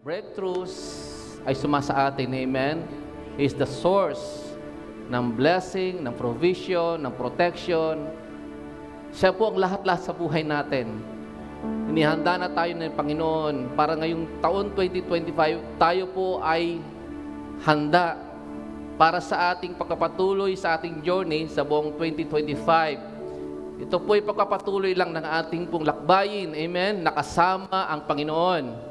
breakthroughs ay sumasa atin, amen? He is the source ng blessing, ng provision, ng protection. Siya po ang lahat-lahat sa buhay natin. Inihanda na tayo ng Panginoon para ngayong taon 2025, tayo po ay handa para sa ating pagpapatuloy sa ating journey sa buong 2025. Ito po ay pagpapatuloy lang ng ating pong lakbayin, amen? Nakasama ang Panginoon.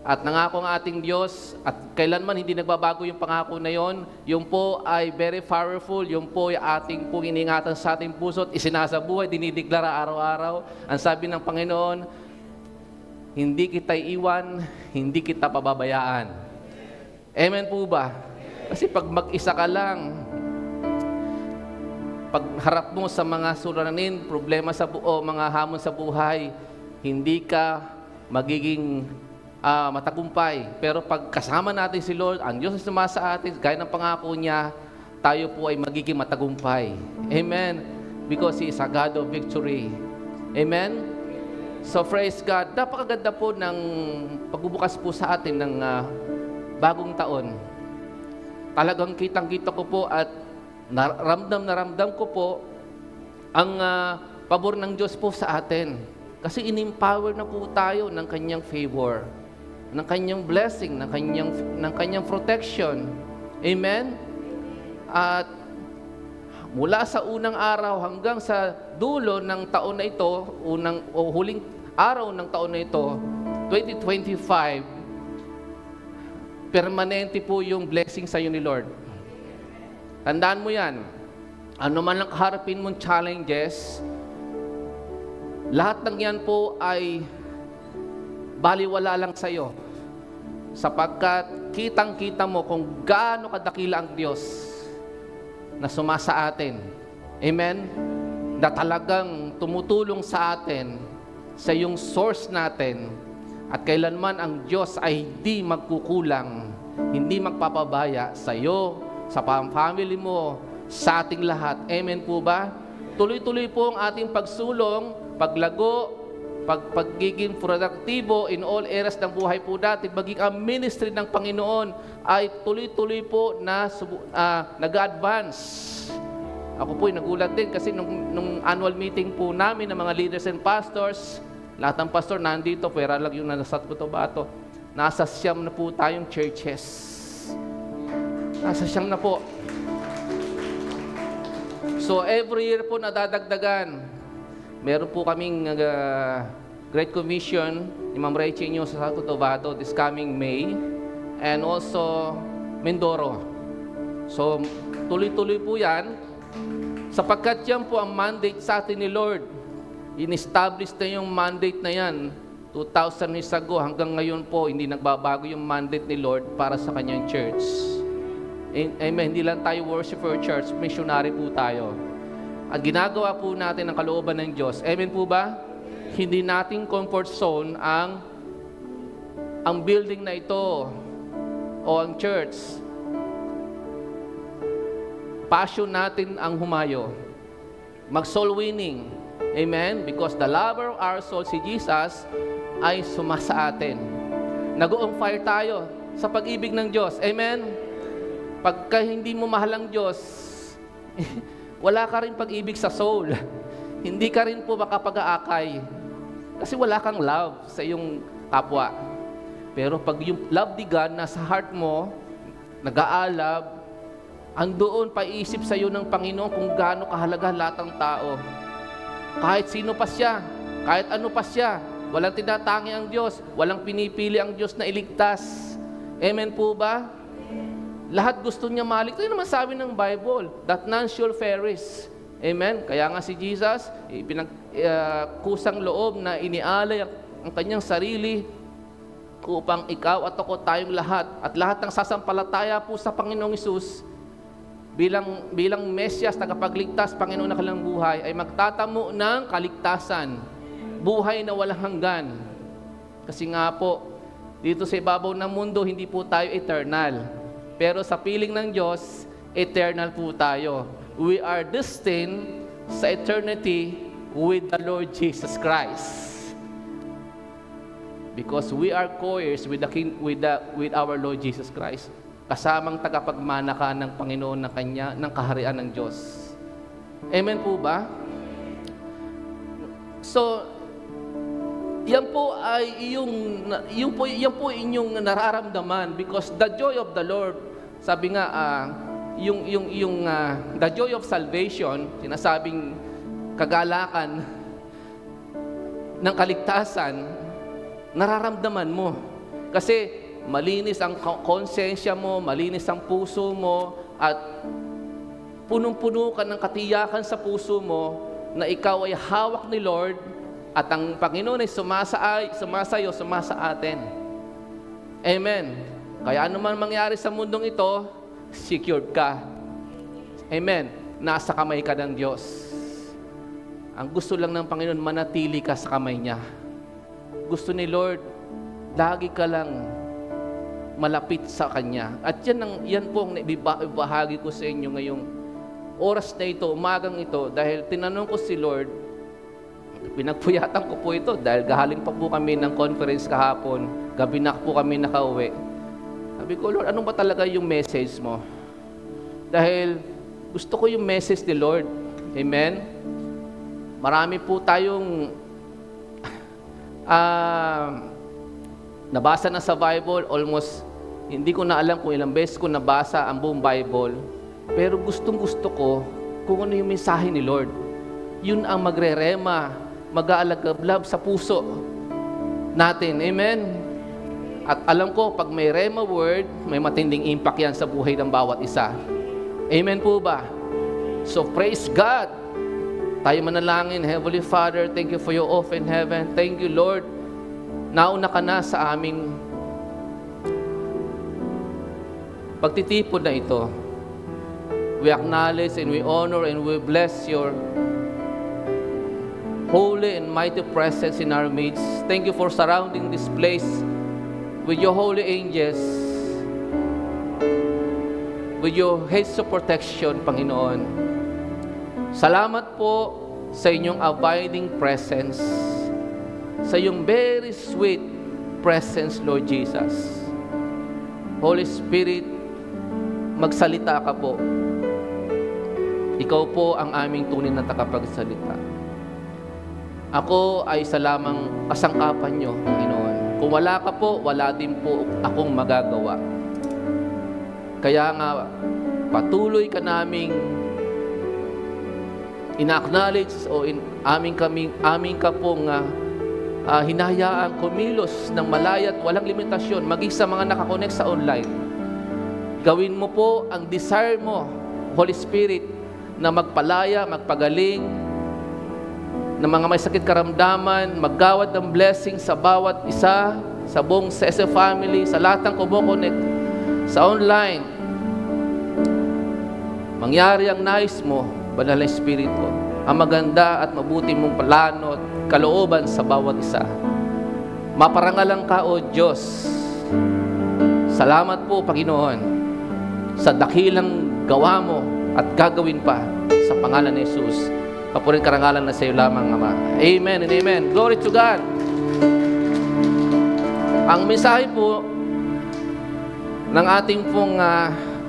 At nangako ang ating Diyos, at kailanman hindi nagbabago yung pangako na yon, yung po ay very powerful, yung po ay ating pong iningatan sa ating puso at isinasabuhay, dinideklara araw-araw. Ang sabi ng Panginoon, hindi kita iwan, hindi kita pababayaan. Amen po ba? Kasi pag mag-isa ka lang, pag harap mo sa mga suliranin, problema sa mga hamon sa buhay, hindi ka magiging matagumpay. Pero pag kasama natin si Lord, ang Diyos ay sumasa atin, gaya ng pangako niya, tayo po ay magiging matagumpay. Amen? Because He is a God of victory. Amen? So praise God. Napakaganda po ng pagbubukas po sa atin ng bagong taon. Talagang kitang-kita ko po at ramdam ko po ang pabor ng Diyos po sa atin. Kasi in-empower na po tayo ng Kanyang favor, ng Kanyang blessing, ng Kanyang protection. Amen? At mula sa unang araw hanggang sa dulo ng taon na ito, huling araw ng taon na ito, 2025, permanente po yung blessing sa iyo ni Lord. Tandaan mo yan. Ano man ang kaharapin mong challenges, lahat ng yan po ay baliwala lang sa iyo. Sapagkat kitang-kita mo kung gaano kadakila ang Diyos na sumasa atin. Amen? Na talagang tumutulong sa atin, sa yung source natin. At kailanman ang Diyos ay hindi magkukulang, hindi magpapabaya sa iyo, sa family mo, sa ating lahat. Amen po ba? Tuloy-tuloy po ang ating pagsulong, paglago, pagiging produktibo in all areas ng buhay po natin, maging ang ministry ng Panginoon ay tuloy-tuloy po na nag-advance. Ako po ay nagulat din kasi nung annual meeting po namin ng mga leaders and pastors, lahat ng pastor nandito, pwera lang yung nasat ko to ba ito. Nasa siyam na po tayong churches. Nasa siyam na po. So every year po nadadagdagan. Meron po kaming Great Commission ni Ma'am Rachel nyo sa Cotabato this coming May, and also Mindoro. So tuloy-tuloy po yan, sapagkat yan po ang mandate sa atin ni Lord. In-establish na yung mandate na yan 2,000 years ago, hanggang ngayon po hindi nagbabago yung mandate ni Lord para sa kanyang church. Amen. Hindi lang tayo worshiper church, missionary po tayo. At ginagawa po natin ang kalooban ng Diyos. Amen po ba? Hindi nating comfort zone ang building na ito o ang church. Passion natin ang humayo. Mag-soul winning. Amen? Because the lover of our soul, si Jesus, ay sumasa atin. Nag-on fire tayo sa pag-ibig ng Diyos. Amen? Pagka hindi mo mahal ang Diyos, wala ka rin pag-ibig sa soul. Hindi ka rin po makapag-aakay. Kasi wala kang love sa iyong kapwa. Pero pag yung love ni God nasa heart mo, nag-aalab, andoon paisip sa iyo ng Panginoon kung gaano kahalaga lahat ng tao. Kahit sino pa siya, kahit ano pa siya, walang tinatangi ang Diyos, walang pinipili ang Diyos na iligtas. Amen po ba? Lahat gusto niya maligtas. Ito naman sabi ng Bible, that none shall perish. Amen? Kaya nga si Jesus, kusang loob na inialay ang kanyang sarili upang ikaw at ako tayong lahat. At lahat ng sasampalataya po sa Panginoong Hesus, bilang Mesyas, tagapagligtas, Panginoon na kanilang buhay, ay magtatamo ng kaligtasan. Buhay na walang hanggan. Kasi nga po, dito sa ibabaw ng mundo, hindi po tayo eternal. Pero sa piling ng Diyos, eternal po tayo. We are destined sa eternity with the Lord Jesus Christ. Because we are co-heirs with our Lord Jesus Christ. Kasamang tagapagmana ka ng Panginoon ng kaharian ng Diyos. Amen po ba? So, yan po ay yan po inyong nararamdaman because the joy of the Lord, sabi nga, the joy of salvation, sinasabing kagalakan ng kaligtasan, nararamdaman mo. Kasi malinis ang konsensya mo, malinis ang puso mo, at punong-puno ka ng katiyakan sa puso mo na ikaw ay hawak ni Lord at ang Panginoon ay sumasayo, sumasa atin. Amen. Kaya ano man mangyari sa mundong ito, secured ka. Amen. Nasa kamay ka ng Diyos. Ang gusto lang ng Panginoon, manatili ka sa kamay niya. Gusto ni Lord, lagi ka lang malapit sa Kanya. At yan po ang ibahagi ko sa inyo ngayong oras na ito, umagang ito, dahil tinanong ko si Lord, pinagpuyatan ko po ito, dahil galing pa po kami ng conference kahapon, gabi na po kami nakauwi. Sabi ko, Lord, ano ba talaga yung message mo? Dahil gusto ko yung message ni Lord. Amen? Marami po tayong nabasa na sa Bible, almost, hindi ko na alam kung ilang beses ko nabasa ang buong Bible, pero gustong-gusto ko kung ano yung mensahe ni Lord. Yun ang magre-rema, mag-aalagablab sa puso natin. Amen? At alam ko, pag may rema word, may matinding impact yan sa buhay ng bawat isa. Amen po ba? So, praise God. Tayo manalangin. Heavenly Father, thank you for your open heaven. Thank you, Lord. Nauna ka na sa aming pagtitipon na ito. We acknowledge and we honor and we bless your holy and mighty presence in our midst. Thank you for surrounding this place with your holy angels, with your hedge of protection, Panginoon. Salamat po sa inyong abiding presence, sa iyong very sweet presence, Lord Jesus. Holy Spirit, magsalita ka po. Ikaw po ang aming tunay na tagapagsalita. Ako ay sa lamang kasangkapan niyo, Panginoon. Kung wala ka po, wala din po akong magagawa. Kaya nga, patuloy ka naming ina-acknowledge o aming ka pong hinahayaan kumilos ng malaya at walang limitasyon, maging sa mga nakakonect sa online. Gawin mo po ang desire mo, Holy Spirit, na magpalaya, magpagaling, ng mga may sakit karamdaman, maggawad ng blessing sa bawat isa, sa buong CSF family, sa lahat ng kumokonek sa online. Mangyari ang nais mo, Banal na Espiritu, ang maganda at mabuti mong plano at kalooban sa bawat isa. Maparangalan ka, O Diyos. Salamat po, Panginoon, sa dakilang gawa mo at gagawin pa sa pangalan ni Jesus. Papurin karangalan na sa iyo lamang, Ama. Amen and amen. Glory to God. Ang mensahe po ng ating pong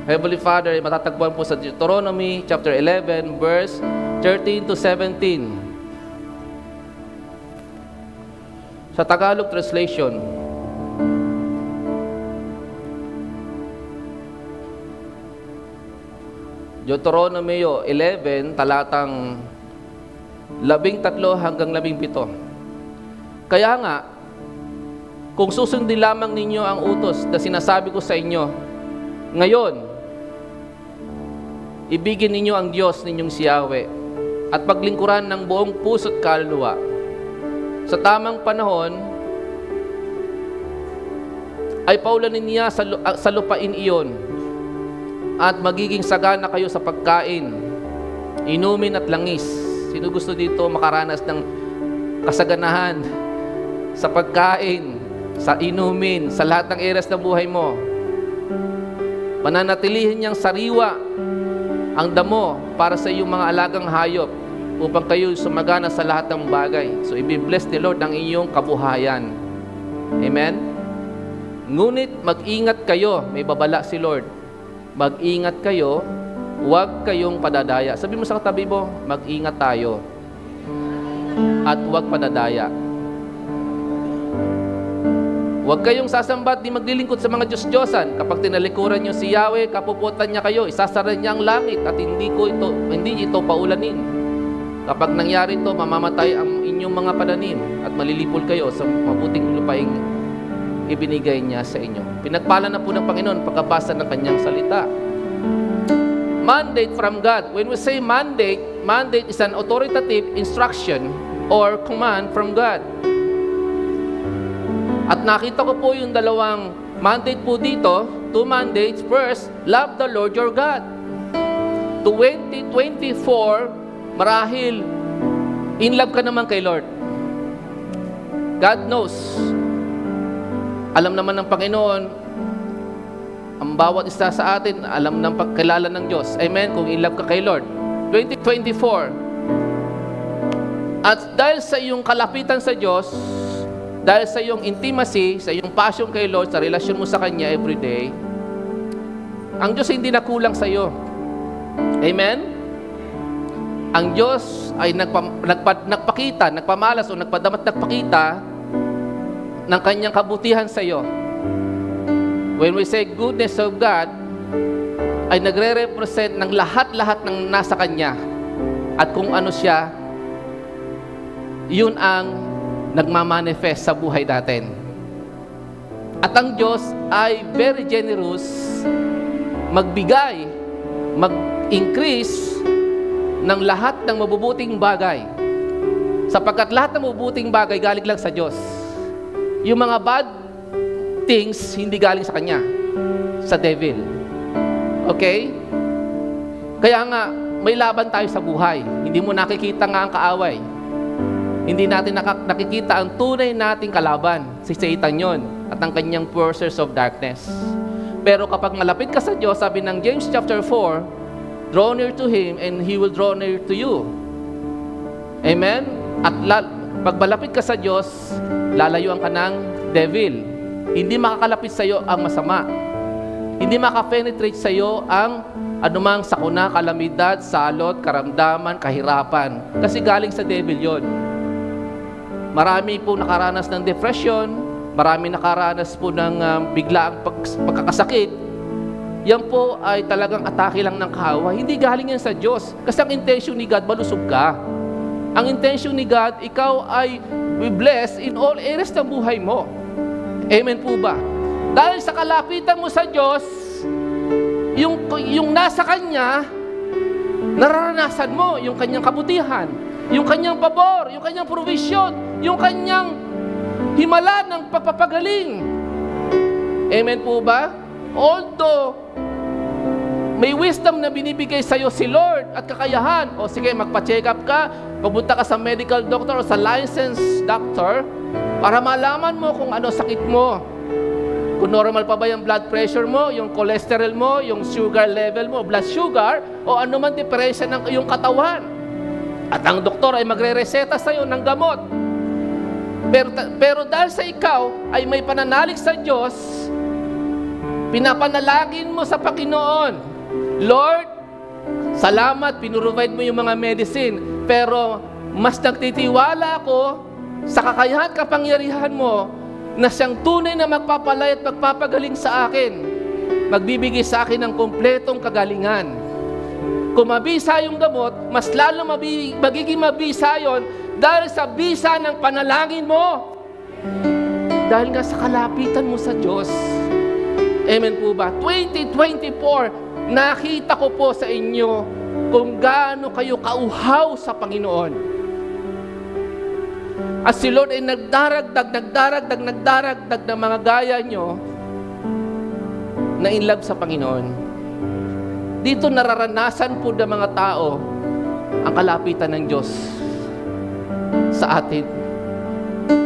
Heavenly Father, matatagpuan po sa Deuteronomy chapter 11, verse 13 to 17. Sa Tagalog translation, Deuteronomy 11, talatang 13 hanggang 17. Kaya nga, kung susundin lamang ninyo ang utos na sinasabi ko sa inyo, ngayon, ibigin ninyo ang Diyos ninyong si Yahweh at paglingkuran ng buong puso't kaluluwa. Sa tamang panahon, ay paulanin niya sa lupain iyon at magiging sagana kayo sa pagkain, inumin at langis. Sino gusto dito makaranas ng kasaganahan sa pagkain, sa inumin, sa lahat ng areas ng buhay mo? Mananatilihin niyang sariwa ang damo para sa iyong mga alagang hayop upang kayo sumagana sa lahat ng bagay. So, i-bless ni Lord ang iyong kabuhayan. Amen? Ngunit mag-ingat kayo, may babala si Lord. Mag-ingat kayo, huwag kayong padadaya. Sabi mo sa katabi mo, mag-ingat tayo. At huwag padadaya. Huwag kayong sasambat di maglilingkod sa mga Diyos-Diyosan. Kapag tinalikuran nyo si Yahweh, kapuputan niya kayo, isasara niya ang langit at hindi ito paulanin. Kapag nangyari ito, mamamatay ang inyong mga pananim at malilipol kayo sa mabuting lupaing ibinigay niya sa inyo. Pinagpala na po ng Panginoon pagkabasa ng kanyang salita. Mandate from God. When we say mandate is an authoritative instruction or command from God. At nakita ko po yung dalawang mandate po dito, two mandates. First, love the Lord your God. 2024, marahil, in love ka naman kay Lord. God knows. Alam naman ng Panginoon, ang bawat isa sa atin, alam ng pagkilala ng Diyos. Amen? Kung in love ka kay Lord. 2024. At dahil sa iyong kalapitan sa Diyos, dahil sa iyong intimacy, sa iyong passion kay Lord, sa relasyon mo sa Kanya everyday, ang Diyos hindi nakulang sa iyo. Amen? Ang Diyos ay nagpamalas o nagpakita ng Kanyang kabutihan sa iyo. When we say goodness of God, ay nagre-represent ng lahat-lahat ng nasa Kanya. At kung ano siya, yun ang nagmamanifest sa buhay natin. At ang Diyos ay very generous, magbigay, mag-increase ng lahat ng mabubuting bagay. Sapagkat lahat ng mabubuting bagay galing lang sa Diyos. Yung mga bad things, hindi galing sa Kanya, sa devil. Okay? Kaya nga, may laban tayo sa buhay. Hindi mo nakikita nga ang kaaway. Hindi natin nakikita ang tunay nating kalaban, si Satan yon at ang kanyang forces of darkness. Pero kapag malapit ka sa Diyos, sabi ng James chapter 4, draw near to Him and He will draw near to you. Amen? At pag malapit ka sa Diyos, lalayuan ka ng devil. Hindi makakalapit sa iyo ang masama. Hindi makapenetrate sa iyo ang anumang sakuna, kalamidad, salot, karamdaman, kahirapan. Kasi galing sa devil yon. Marami po nakaranas ng depression, marami nakaranas po ng biglaang pagkakasakit. Yan po ay talagang atake lang ng kaaway. Hindi galing yan sa Diyos. Kasi ang intention ni God, malusog ka. Ang intention ni God, ikaw ay blessed in all areas ng buhay mo. Amen po ba? Dahil sa kalapitan mo sa Diyos, yung nasa Kanya, nararanasan mo yung Kanyang kabutihan, yung Kanyang pabor, yung Kanyang provision, yung Kanyang himala ng pagpapagaling. Amen po ba? Although may wisdom na binibigay sa iyo si Lord at kakayahan, o sige, magpa-check up ka, pupunta ka sa medical doctor o sa licensed doctor para malaman mo kung ano sakit mo. Kung normal pa ba yung blood pressure mo, yung cholesterol mo, yung sugar level mo, blood sugar, o ano man diferensya ng iyong katawan. At ang doktor ay magre-reseta sa iyo ng gamot. Pero dahil sa ikaw ay may pananalig sa Diyos, pinapanalagin mo sa Panginoon, Lord, salamat, pinrovide mo yung mga medicine, pero mas nagtitiwala ako sa kakayahan at kapangyarihan mo na siyang tunay na magpapalay at magpapagaling sa akin, magbibigay sa akin ng kompletong kagalingan. Kung mabisa yung gamot, mas lalo magiging mabisa yon dahil sa bisa ng panalangin mo. Dahil nga sa kalapitan mo sa Diyos. Amen po ba? 2024, nakita ko po sa inyo kung gaano kayo kauhaw sa Panginoon. At si Lord ay nagdaragdag ng mga gaya nyo na in love sa Panginoon. Dito nararanasan po ng mga tao ang kalapitan ng Diyos sa atin.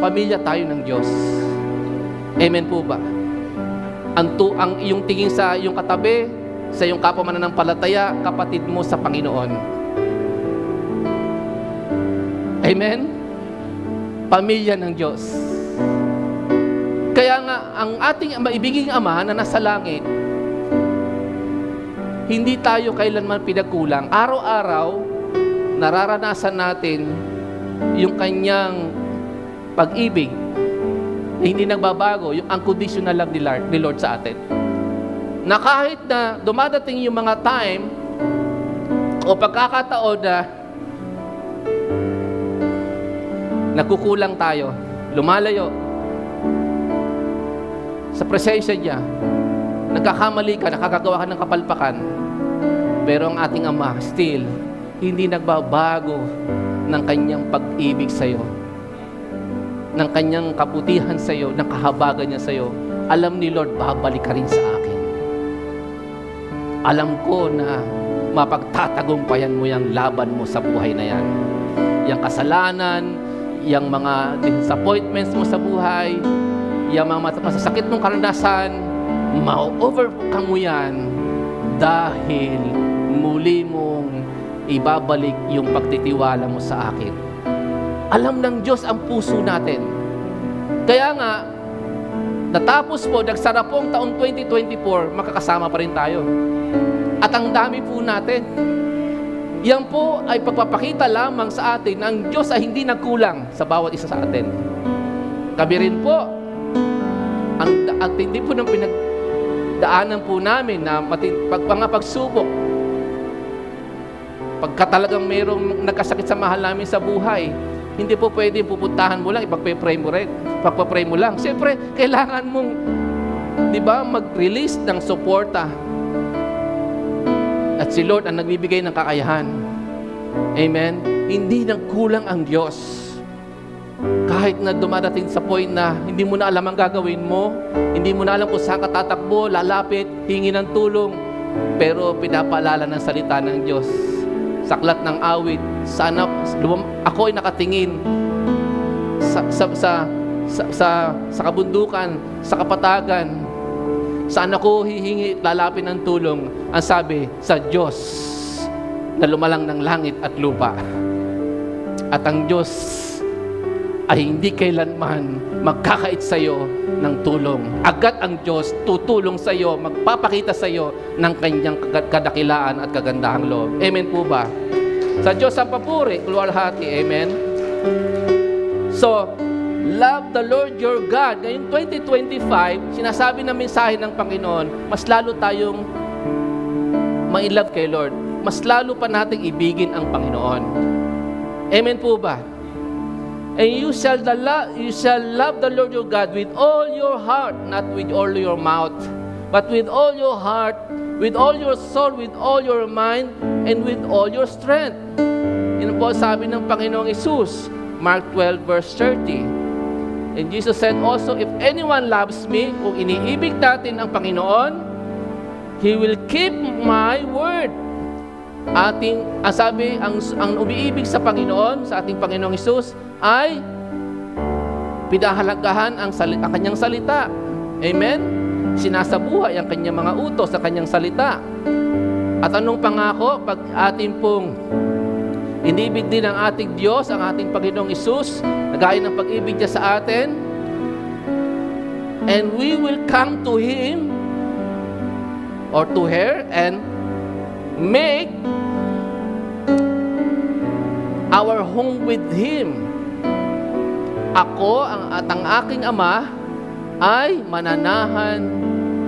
Pamilya tayo ng Diyos. Amen po ba? Ang iyong tingin sa iyong katabi, sa iyong kapwa mananampalataya, kapatid mo sa Panginoon. Amen? Pamilya ng Diyos. Kaya nga, ang ating maibiging Ama na nasa langit, hindi tayo kailanman pinagkulang. Araw-araw, nararanasan natin yung kanyang pag-ibig. Hindi nagbabago, yung unconditional love ni Lord sa atin. Na kahit na dumadating yung mga time o pagkakataon na nagkukulang tayo, lumalayo sa presensya niya, nagkakamali ka, nakakagawa ka ng kapalpakan, pero ang ating Ama still hindi nagbabago ng kanyang pag-ibig sa iyo, ng kanyang kabutihan sa iyo, ng kahabagan niya sa iyo. Alam ni Lord, babalik ka rin sa akin. Alam ko na mapagtatagumpayan mo yung laban mo sa buhay na yan. Yung kasalanan, yung mga disappointments mo sa buhay, yung mga masasakit mong karanasan, ma-overcome mo yan dahil muli mong ibabalik yung pagtitiwala mo sa akin. Alam ng Diyos ang puso natin. Kaya nga, natapos po, nagsara po ang taong 2024, makakasama pa rin tayo. At ang dami po natin. Yan po ay pagpapakita lamang sa atin na ang Diyos ay hindi nagkulang sa bawat isa sa atin. Kami rin po, ang tindi po ng pinagdaanan po namin na mga pagsubok, pagka talagang mayroong nagkasakit sa mahal namin sa buhay, hindi po pwede pupuntahan mo lang, ipagpe-pray mo rin. Pagpe-pray mo lang. Siyempre, kailangan mong, di ba, mag-release ng suporta. At si Lord ang nagbibigay ng kakayahan. Amen? Hindi nagkulang ang Diyos. Kahit na dumadating sa point na hindi mo na alam ang gagawin mo, hindi mo na alam kung saan ka tatakbo, lalapit, hingi ng tulong, pero pinapaalala ng salita ng Diyos. Saklat ng awit, sana ako ay nakatingin sa kabundukan, sa kapatagan. Saan ako hihingi, lalapin ng tulong? Ang sabi, sa Diyos na lumalang ng langit at lupa. At ang Diyos ay hindi kailanman magkakait sa iyo ng tulong. Agad ang Diyos tutulong sa iyo, magpapakita sa iyo ng kanyang kadakilaan at kagandahang loob. Amen po ba? Sa Diyos ang papuri, luwalhati. Amen? So, love the Lord your God. Ngayong 2025, sinasabi na mensahe ng Panginoon, mas lalo tayong ma-love kay Lord. Mas lalo pa nating ibigin ang Panginoon. Amen po ba? And you shall love the Lord your God with all your heart, not with all your mouth, but with all your heart, with all your soul, with all your mind, and with all your strength. Yun po sabi ng Panginoong Hesus, Mark 12 verse 30. And Jesus said also, if anyone loves me, kung iniibig natin ang Panginoon, He will keep my word. Ang umiibig sa Panginoon, sa ating Panginoong Hesus, ay pinahalagahan ang kanyang salita. Amen? Sinasabuhay ang kanyang mga utos sa kanyang salita. At anong pangako? Pag ating pong inibig din ang ating Diyos, ang ating Panginoong Hesus, nagaya ng pag-ibig niya sa atin, and we will come to Him or to her and make our home with Him. Ako at ang aking Ama ay mananahan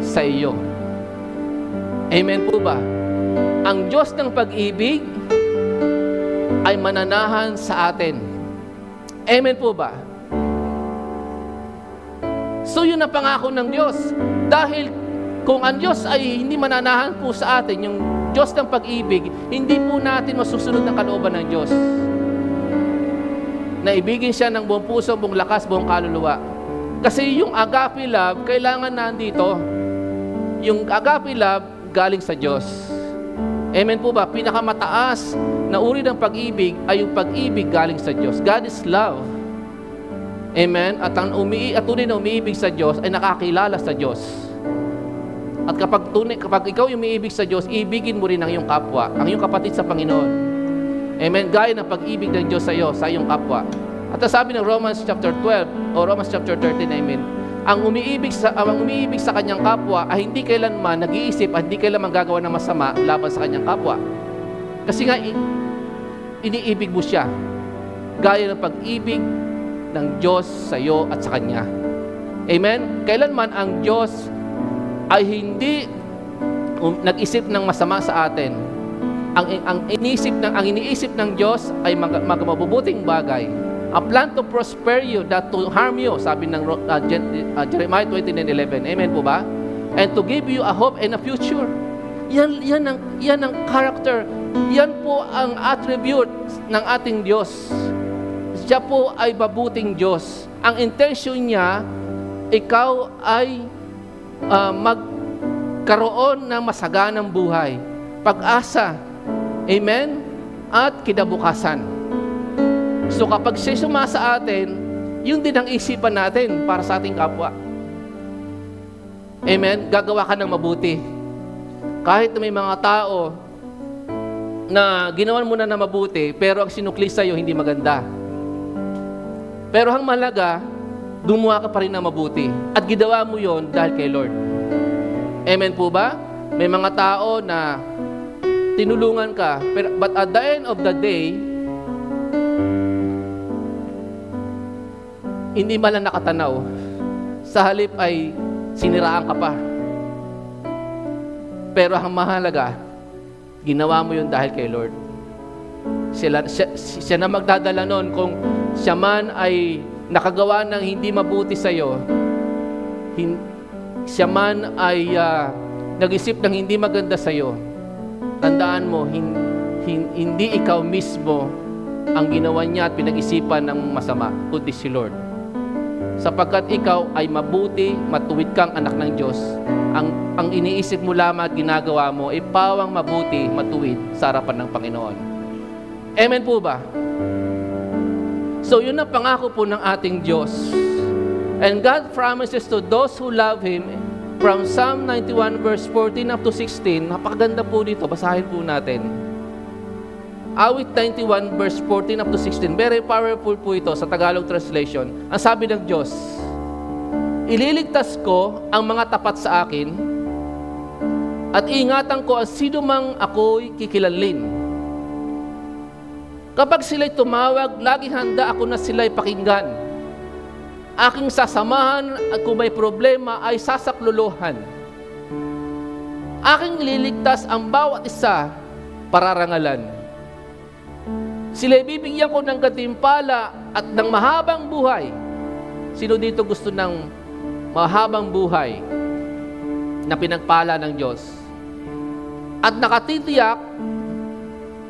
sa iyo. Amen po ba? Ang Diyos ng pag-ibig ay mananahan sa atin. Amen po ba? So yun ang pangako ng Diyos. Dahil kung ang Diyos ay hindi mananahan po sa atin, yung Diyos ng pag-ibig, hindi po natin masusunod ng kalooban ng Diyos. Naibigin siya ng buong puso, buong lakas, buong kaluluwa. Kasi yung agape love, kailangan nandito. Yung agape love, galing sa Diyos. Amen po ba? Pinakamataas na uri ng pag-ibig ay yung pag-ibig galing sa Diyos. God is love. Amen? At tunay na umiibig sa Diyos ay nakakilala sa Diyos. At kapag ikaw yung umiibig sa Diyos, ibigin mo rin ang iyong kapwa, ang iyong kapatid sa Panginoon. Amen? Gaya ng pag-ibig ng Diyos sa iyo, sa iyong kapwa. At sabi ng Romans chapter 12 o Romans chapter 13, amen, ang umiibig sa kanyang kapwa ay hindi kailanman nag-iisip at hindi kailanman gagawa ng masama laban sa kanyang kapwa. Kasi nga, iniibig mo siya. Gaya ng pag-ibig ng Diyos sa iyo at sa Kanya. Amen? Kailanman ang Diyos ay hindi nag-isip ng masama sa atin. Ang iniisip ng Diyos ay mabubuting bagay. A plan to prosper you, not to harm you, sabi ng Jeremiah 29:11. Amen po ba? And to give you a hope and a future. Yan ang character. Yan po ang attribute ng ating Diyos. Siya po ay mabuting Diyos. Ang intention niya, ikaw ay magkaroon ng masaganang buhay, pag-asa, amen, at kinabukasan. So kapag siya sumasa atin, yun din ang isipan natin para sa ating kapwa. Amen? Gagawa ka ng mabuti. Kahit may mga tao na ginawan mo na mabuti, pero ang sinukli sa'yo hindi maganda. Pero ang mahalaga, gumawa ka pa rin ng mabuti. At ginawa mo yon dahil kay Lord. Amen po ba? May mga tao na tinulungan ka, but at the end of the day, hindi man lang nakatanaw. Sa halip ay siniraan ka pa. Pero ang mahalaga, ginawa mo yun dahil kay Lord. Siya na magdadala nun. Kung siya man ay nakagawa ng hindi mabuti sa iyo, siya man ay nag-isip ng hindi maganda sa iyo, tandaan mo, hindi ikaw mismo ang ginawa niya at pinag-isipan ng masama, kundi si Lord. Sapagkat ikaw ay mabuti, matuwid kang anak ng Diyos. Ang iniisip mo lamang at ginagawa mo ay pawang mabuti, matuwid sa harapan ng Panginoon. Amen po ba? So yun ang pangako po ng ating Diyos. And God promises to those who love Him, from Psalm 91 verse 14 up to 16, napakaganda po dito, basahin po natin. Awit 91 verse 14 up to 16, very powerful po ito sa Tagalog translation. Ang sabi ng Diyos, ililigtas ko ang mga tapat sa akin at ingatan ko ang sino mang ako'y kikilanlin. Kapag sila'y tumawag, laging handa ako na sila'y pakinggan. Aking sasamahan at kung may problema ay sasakluluhan. Aking ililigtas ang bawat isa pararangalan. Sila'y bibigyan ko ng gantimpala at ng mahabang buhay. Sino dito gusto ng mahabang buhay na pinagpala ng Diyos? At nakatitiyak,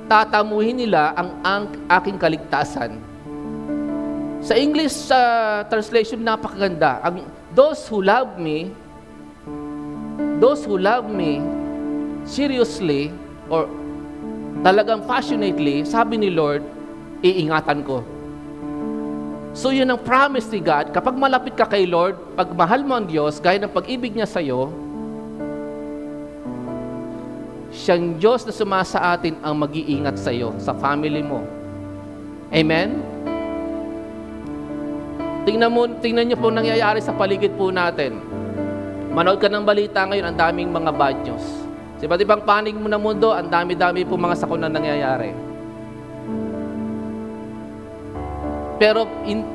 tatamuhin nila ang aking kaligtasan. Sa English translation, napakaganda. Those who love me seriously or talagang passionately, sabi ni Lord, iingatan ko. So yun ang promise ni God. Kapag malapit ka kay Lord, pag mahal mo ang Diyos, gaya ng pag-ibig niya sa'yo, siyang Diyos na sumasa atin ang mag-iingat sa iyo, sa family mo. Amen? Tingnan niyo po nangyayari sa paligid po natin. Manood ka ng balita ngayon, ang daming mga bad news. Sa iba't ibang panig mo na mundo, ang dami-dami po mga sakuna nangyayari. Pero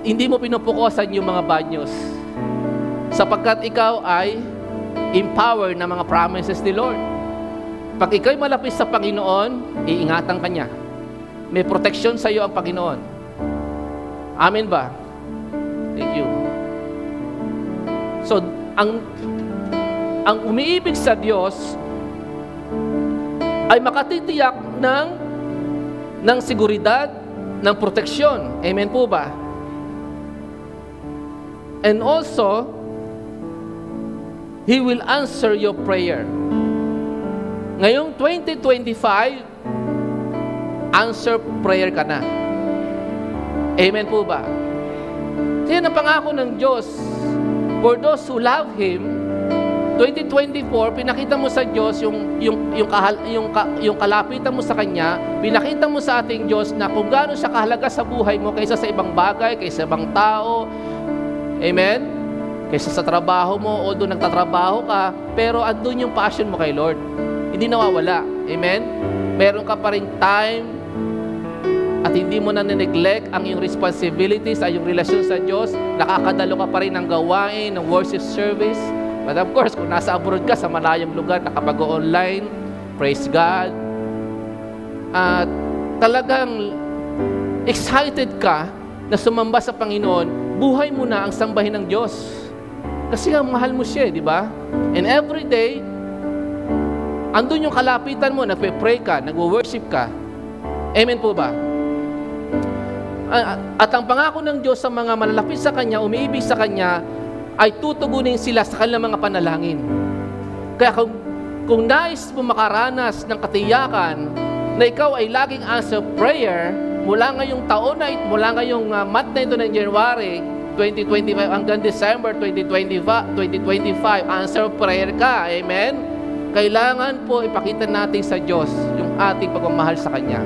hindi mo pinupukosan yung mga bad news. Sapagkat ikaw ay empowered ng mga promises ni Lord. Pag ikaw'y malapit sa Panginoon, iingatan ka niya. May protection sa iyo ang Panginoon. Amen ba? Thank you. So, ang umiibig sa Diyos ay makatitiyak ng seguridad, ng proteksyon. Amen po ba? And also, He will answer your prayer. Ngayong 2025, answer prayer ka na. Amen po ba? Yan ang pangako ng Diyos. For those who love Him, 2024, pinakita mo sa Diyos yung kalapitan mo sa Kanya, pinakita mo sa ating Diyos na kung gaano siya kahalaga sa buhay mo kaysa sa ibang bagay, kaysa sa ibang tao. Amen? Kaysa sa trabaho mo, although nagtatrabaho ka, pero andun yung passion mo kay Lord. Hindi nawawala. Amen? Meron ka pa rin time at hindi mo na neglect ang iyong responsibilities, ang iyong relasyon sa Diyos. Nakakadalo ka pa rin ng gawain, ng worship service. But of course, kung nasa abroad ka, sa malayong lugar, nakapag-online, praise God. At talagang excited ka na sumamba sa Panginoon, buhay mo na ang sambahin ng Diyos. Kasi nga, mahal mo siya, di ba? And every day, andun yung kalapitan mo, nagpe-pray ka, nagwo-worship ka. Amen po ba? At ang pangako ng Diyos sa mga malalapit sa Kanya, umiibig sa Kanya, ay tutugunin sila sa kanilang mga panalangin. Kaya kung nais mo makaranas ng katiyakan na ikaw ay laging answer prayer, mula ngayong taon na ito, mula ngayong month na ito ng January 2025 hanggang December 2025, answer prayer ka. Amen? Kailangan po ipakita natin sa Diyos yung ating pagmamahal sa Kanya.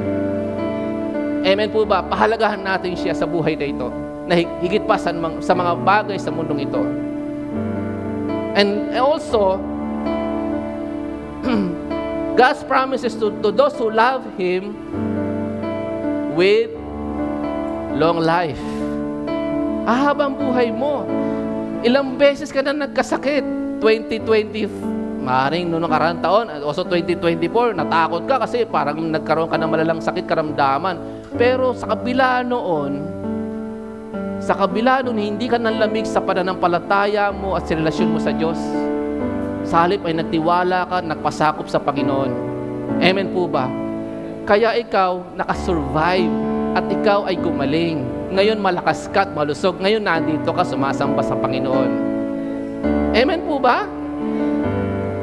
Amen po ba? Pahalagahan natin siya sa buhay na ito, na higit pa sa mga bagay sa mundong ito. And also, God's promises to those who love Him with long life. Habang buhay mo. Ilang beses ka na nagkasakit? 2020, maaaring noong nakaraang taon, also 2024, natakot ka kasi parang nagkaroon ka ng malalang sakit, karamdaman. Pero sa kabila noon, hindi ka nanlamig sa pananampalataya mo at sa relasyon mo sa Diyos. Sa halip ay nagtiwala ka, nagpasakop sa Panginoon. Amen po ba? Kaya ikaw nakasurvive at ikaw ay gumaling. Ngayon malakas ka at malusog. Ngayon nandito ka sumasamba sa Panginoon. Amen po ba?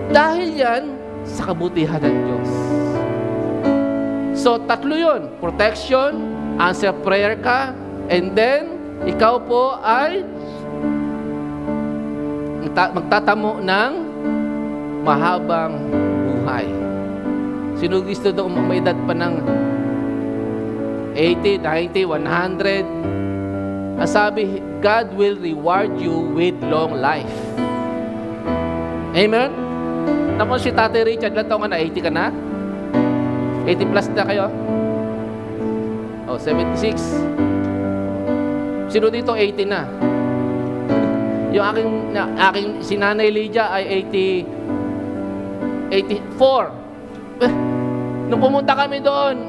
Dahil yan sa kabutihan ng Diyos. So, tatlo yun. Protection, answer prayer ka, and then, ikaw po ay magtatamo ng mahabang buhay. Sino gusto doon may edad pa ng 80, 90, 100? Ang sabi, God will reward you with long life. Amen? Tapos si Tatay Richard, ilan taong ka na? 80 ka na? 80 plus na kayo? Oh, 76. Sino dito 80 na? Yung aking si Nanay Lydia ay 84. Nung pumunta kami doon,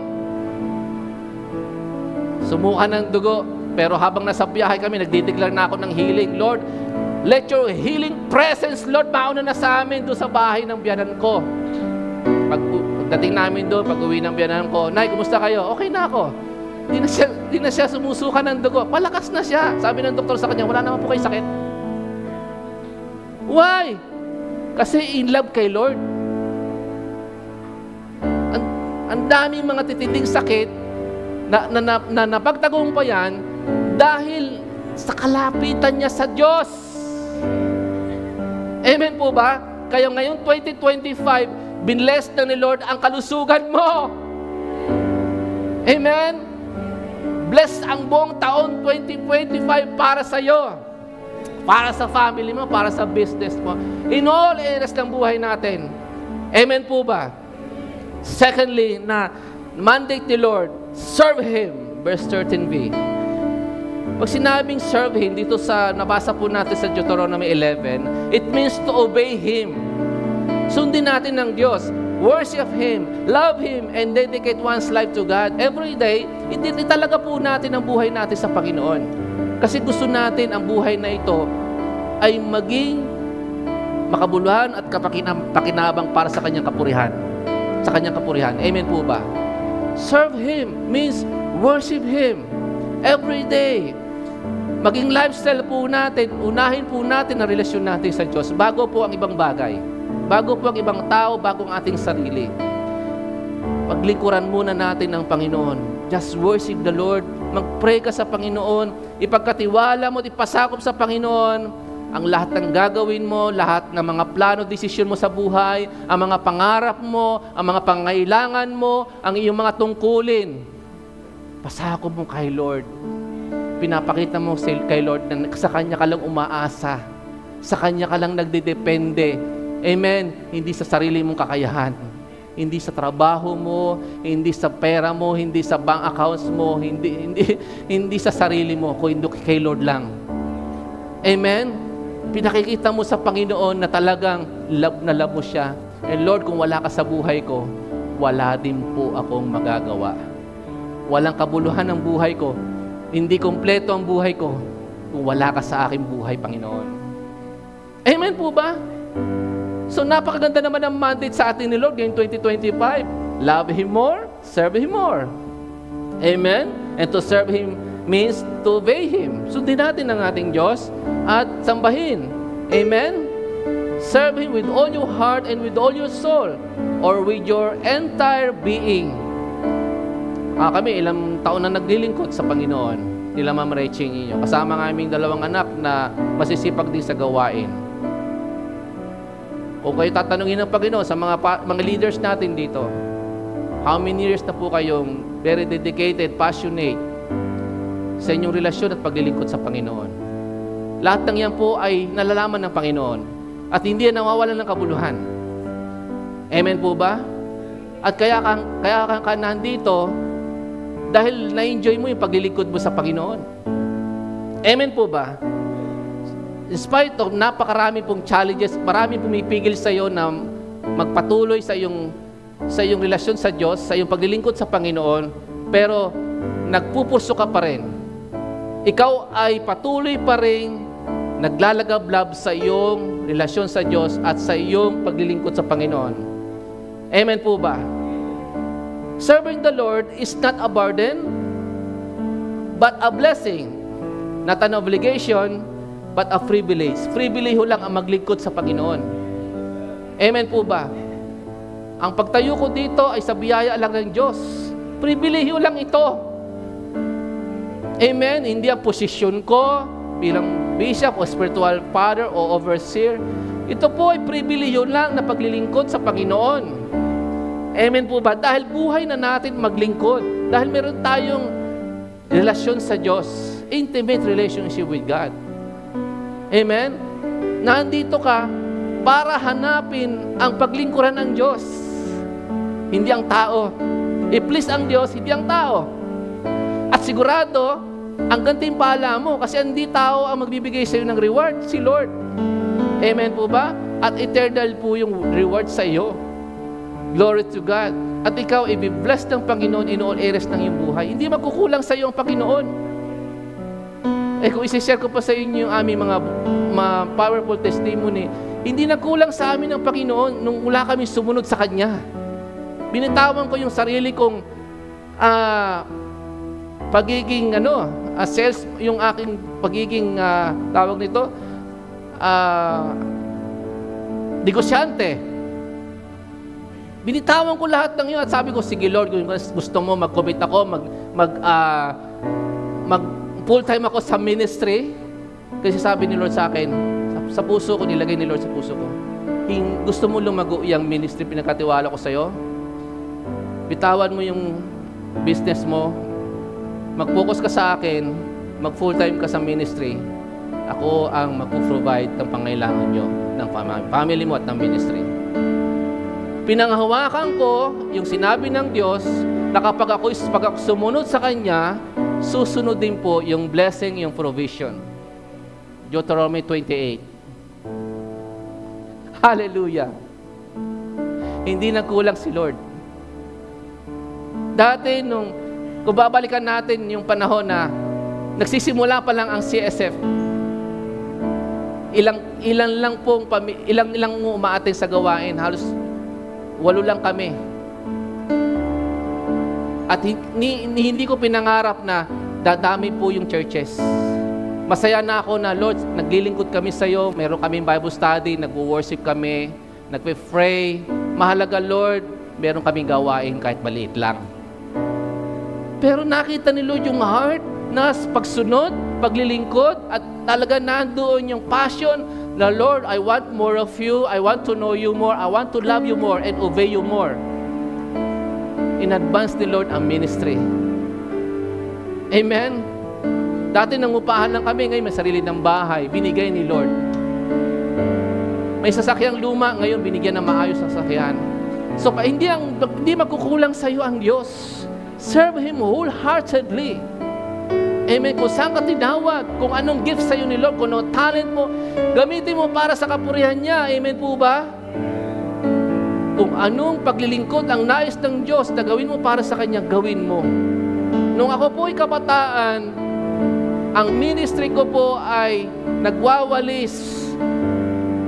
sumuka ng dugo. Pero habang nasa biyahe kami, nagdideclare na ako ng healing. Lord, let your healing presence, Lord, mauna na sa amin doon sa bahay ng biyanan ko. Pagdating namin doon, pag-uwi ng biyanan ko, Nay, kumusta kayo? Okay na ako. Di na siya sumusuka ng dugo. Palakas na siya. Sabi ng doktor sa kanya, wala naman po kayo sakit. Why? Kasi in love kay Lord. Ang daming mga titinding sakit na napagtagumpayan dahil sa kalapitan niya sa Diyos. Amen po ba? Kaya ngayong 2025, binless na ni Lord ang kalusugan mo. Amen? Bless ang buong taon 2025 para sa iyo, para sa family mo, para sa business mo, in all areas ng buhay natin. Amen po ba? Secondly, na mandate ni Lord, serve Him. Verse 13b. Pag sinabing serve Him, dito sa nabasa po natin sa Deuteronomy 11, it means to obey Him. Sundin natin ng Diyos. Worship Him, love Him, and dedicate one's life to God. Every day, hindi talaga po natin ang buhay natin sa Panginoon. Kasi gusto natin ang buhay na ito ay maging makabuluhan at pakinabang para sa Kanyang kapurihan. Sa Kanyang kapurihan. Amen po ba? Serve Him means worship Him every day. Maging lifestyle po natin, unahin po natin ang relasyon natin sa Diyos bago po ang ibang bagay. Bago po ang ibang tao, bago ang ating sarili. Paglingkuran muna natin ng Panginoon. Just worship the Lord. Mag-pray ka sa Panginoon. Ipagkatiwala mo at ipasakop sa Panginoon ang lahat ng gagawin mo, lahat ng mga plano, desisyon mo sa buhay, ang mga pangarap mo, ang mga pangailangan mo, ang iyong mga tungkulin. Pasakop mo kay Lord. Pinapakita mo kay Lord na sa Kanya ka lang umaasa. Sa Kanya ka lang nagdedepende. Amen? Hindi sa sarili mong kakayahan. Hindi sa trabaho mo, hindi sa pera mo, hindi sa bank accounts mo, hindi sa sarili mo, kundi kay Lord lang. Amen? Pinakikita mo sa Panginoon na talagang love na love mo siya. And Lord, kung wala ka sa buhay ko, wala din po akong magagawa. Walang kabuluhan ang buhay ko. Hindi kompleto ang buhay ko kung wala ka sa aking buhay, Panginoon. Amen po ba? So napakaganda naman ang mandate sa atin ni Lord ngayong 2025. Love Him more, serve Him more. Amen? And to serve Him means to obey Him. Sundin natin ang ating Diyos at sambahin. Amen? Serve Him with all your heart and with all your soul, or with your entire being. Kami, ilang taon na naglilingkod sa Panginoon. Nila Ma'am Rachel ninyo. Kasama ng aming 2 anak na masisipag din sa gawain. Kung kayo tatanungin ng Panginoon sa mga leaders natin dito, how many years na po kayong very dedicated, passionate sa inyong relasyon at paglilingkod sa Panginoon? Lahat ng yan po ay nalalaman ng Panginoon at hindi yan nawawalan ng kabuluhan. Amen po ba? At kaya ka nandito dahil na-enjoy mo yung paglilingkod mo sa Panginoon. Amen po ba? In spite of napakarami pong challenges, marami pumipigil sa iyo na magpatuloy sa iyong relasyon sa Diyos, sa iyong paglilingkod sa Panginoon, pero nagpupurso ka pa rin. Ikaw ay patuloy pa rin naglalagablab sa iyong relasyon sa Diyos at sa iyong paglilingkod sa Panginoon. Amen po ba? Serving the Lord is not a burden, but a blessing. Not an obligation, but a privilege. Privilege lang ang maglingkod sa Panginoon. Amen po ba? Ang pagtayo ko dito ay sa biyaya lang ng Diyos. Privilege lang ito. Amen? Hindi ang posisyon ko bilang bishop o spiritual father o overseer. Ito po ay privilege lang na paglilingkod sa Panginoon. Amen po ba? Dahil buhay na natin maglingkod. Dahil meron tayong relasyon sa Diyos. Intimate relationship with God. Amen? Nandito ka para hanapin ang paglingkuran ng Diyos. Hindi ang tao. I-please ang Diyos, hindi ang tao. At sigurado, ang gantimpala mo kasi hindi tao ang magbibigay sa iyo ng reward, si Lord. Amen po ba? At eternal po yung reward sa iyo. Glory to God. At ikaw, i-bless ng Panginoon in all areas ng iyong buhay. Hindi magkukulang sa iyo ang Panginoon. Kung isi-share ko pa sa inyo yung aming mga powerful testimony, hindi nagkulang sa amin ng Panginoon nung wala kami sumunod sa Kanya. Binitawan ko yung sarili kong pagiging sales, yung aking pagiging tawag nito, negosyante. Binitawan ko lahat ng yun at sabi ko, sige Lord, kung gusto mo mag-commit ako, mag full-time ako sa ministry, kasi sabi ni Lord sa akin, sa puso ko, nilagay ni Lord sa puso ko, gusto mo lumago yung ministry, pinagkatiwala ko sa'yo, bitawan mo yung business mo, mag-focus ka sa akin, mag-full-time ka sa ministry, ako ang mag-provide ng pangailangan nyo, ng family mo at ng ministry. Pinanghawakan ko yung sinabi ng Diyos na pag ako sumunod sa Kanya, susunod din po yung blessing, yung provision. Deuteronomy 28. Hallelujah. Hindi nagkulang si Lord. Dati kung babalikan natin yung panahon na nagsisimula pa lang ang CSF, ilang lang umaating sa gawain, halos 8 lang kami. At hindi ko pinangarap na dadami po yung churches. Masaya na ako na, Lord, naglilingkod kami sa iyo, meron kaming Bible study, nag-worship kami, nagpe-pray. Mahalaga, Lord, meron kaming gawain kahit maliit lang. Pero nakita ni Lord yung heart na pagsunod, paglilingkod, at talaga nandoon yung passion na, Lord, I want more of you, I want to know you more, I want to love you more, and obey you more. In advance ni Lord ang ministry. Amen? Dati nangupahan lang kami, ngayon may sarili ng bahay, binigay ni Lord. May sasakyang luma, ngayon binigyan ng maayos na sasakyan. So, hindi magkukulang sa iyo ang Diyos. Serve Him wholeheartedly. Amen. Kung saan ka tinawag, kung anong gift sa iyo ni Lord, kung anong talent mo, gamitin mo para sa kapurihan niya. Amen po ba? Kung anong paglilingkod ang nais ng Diyos na gawin mo para sa Kanya, gawin mo. Nung ako po'y kabataan, ang ministry ko po ay nagwawalis,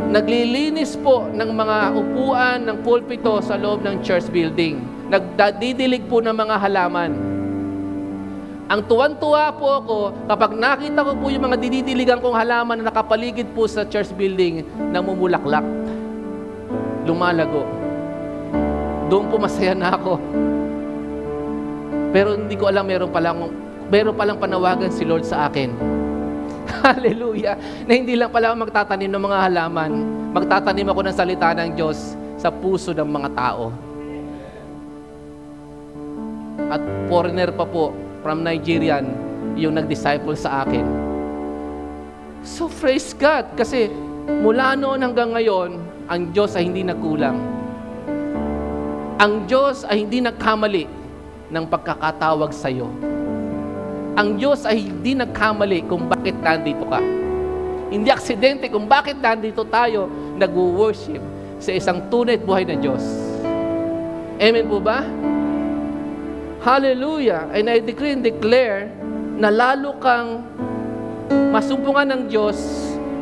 naglilinis po ng mga upuan ng pulpito sa loob ng church building. Nagdidilig po ng mga halaman. Ang tuwan-tuwa po ako kapag nakita ko po yung mga dididiligan kong halaman na nakapaligid po sa church building na mumulaklak, lumalago. Doon po masaya na ako. Pero hindi ko alam, meron palang panawagan si Lord sa akin. Hallelujah! Na hindi lang pala ako magtatanim ng mga halaman. Magtatanim ako ng salita ng Diyos sa puso ng mga tao. At foreigner pa po, from Nigerian, yung nag-disciple sa akin. So praise God! Kasi mula noon hanggang ngayon, ang Diyos ay hindi nagkulang. Ang Diyos ay hindi nagkamali ng pagkakatawag sa iyo. Ang Diyos ay hindi nagkamali kung bakit nandito ka. Hindi aksidente kung bakit nandito tayo nag-worship sa isang tunay at buhay na Diyos. Amen po ba? Hallelujah! And I decree and declare na lalo kang masumpungan ng Diyos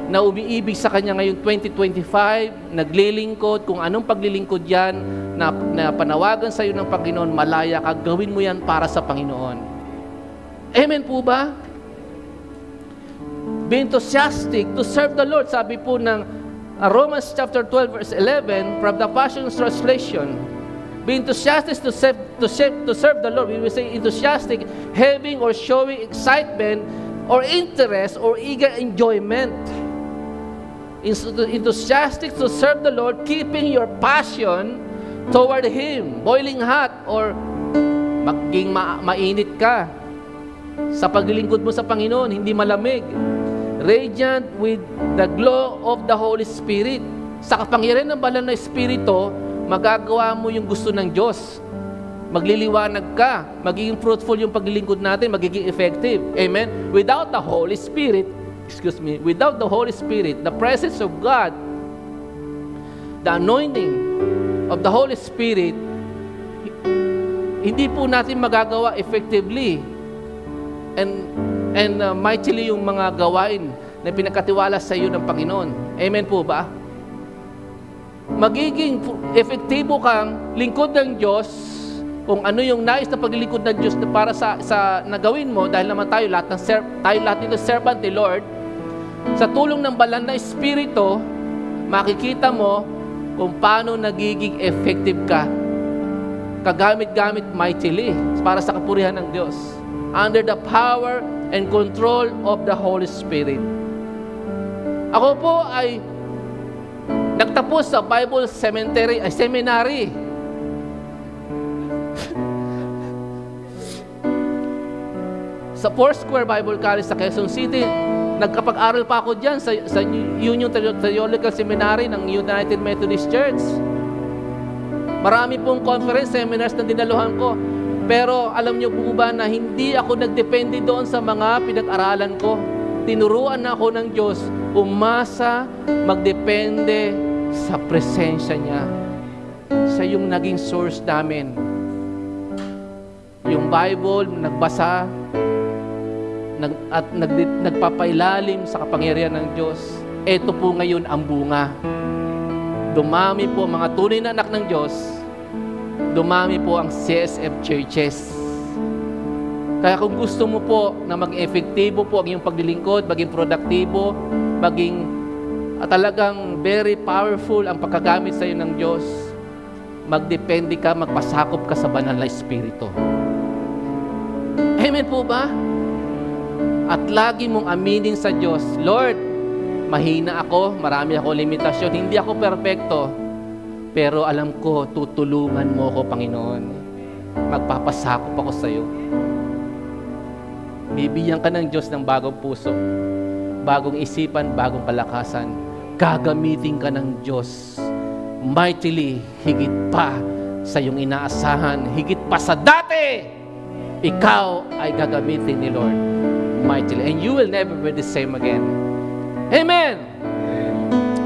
na umiibig sa Kanya ngayong 2025, naglilingkod, kung anong paglilingkod yan, na panawagan sa iyo ng Panginoon, malaya ka, gawin mo yan para sa Panginoon. Amen po ba? Be enthusiastic to serve the Lord. Sabi po ng Romans chapter 12 verse 11 from the Passion Translation. Be enthusiastic to serve the Lord. We will say enthusiastic, having or showing excitement or interest or eager enjoyment. Enthusiastic to serve the Lord, keeping your passion toward Him, boiling hot or maging mainit ka sa paglilingkod mo sa Panginoon, hindi malamig. Radiant with the glow of the Holy Spirit. Sa kapangyarihan ng banal na Espiritu, magagawa mo yung gusto ng Diyos. Magliliwanag ka, magiging fruitful yung paglilingkod natin, magiging effective. Amen? Without the Holy Spirit, without the Holy Spirit, the presence of God, the anointing of the Holy Spirit, hindi po natin magagawa effectively and mightily yung mga gawain na pinagkatiwala sa iyo ng Panginoon. Amen po ba? Magiging efektibo kang lingkod ng Diyos kung ano yung nais na paglilingkod ng Diyos na para sa nagawin mo, dahil naman tayo lahat dito servant ni Lord. Sa tulong ng banal na Espiritu, makikita mo kung paano nagiging effective ka. Kagamit-gamit mightily para sa kapurihan ng Diyos. Under the power and control of the Holy Spirit. Ako po ay nagtapos sa Bible Seminary. Sa Foursquare Bible College sa Quezon City. Nagkapag-aral pa ako dyan sa Union Theological Seminary ng United Methodist Church. Marami pong conference, seminars na dinaluhan ko. Pero alam niyo po ba na hindi ako nagdepende doon sa mga pinag-aralan ko. Tinuruan na ako ng Diyos, umasa, magdepende sa presensya niya. Siya yung naging source namin. Yung Bible, nagbasa, at nagpapailalim sa kapangyarihan ng Diyos. Ito po ngayon ang bunga. Dumami po mga tunay na anak ng Diyos. Dumami po ang CSF churches. Kaya kung gusto mo po na maging efektibo po ang iyong paglilingkod, maging produktibo, maging talagang very powerful ang pagkagamit sa iyo ng Diyos, magdepende ka, magpasakop ka sa banal na Espiritu. Amen po ba? At lagi mong aminin sa Diyos, Lord, mahina ako, marami ako limitasyon, hindi ako perpekto, pero alam ko, tutulungan mo ako, Panginoon. Magpapasakop ako sa iyo. Bibigyan ka ng Diyos ng bagong puso, bagong isipan, bagong kalakasan, gagamitin ka ng Diyos mightily, higit pa sa iyong inaasahan, higit pa sa dati. Ikaw ay gagamitin ni Lord mightily, and you will never be the same again. Amen!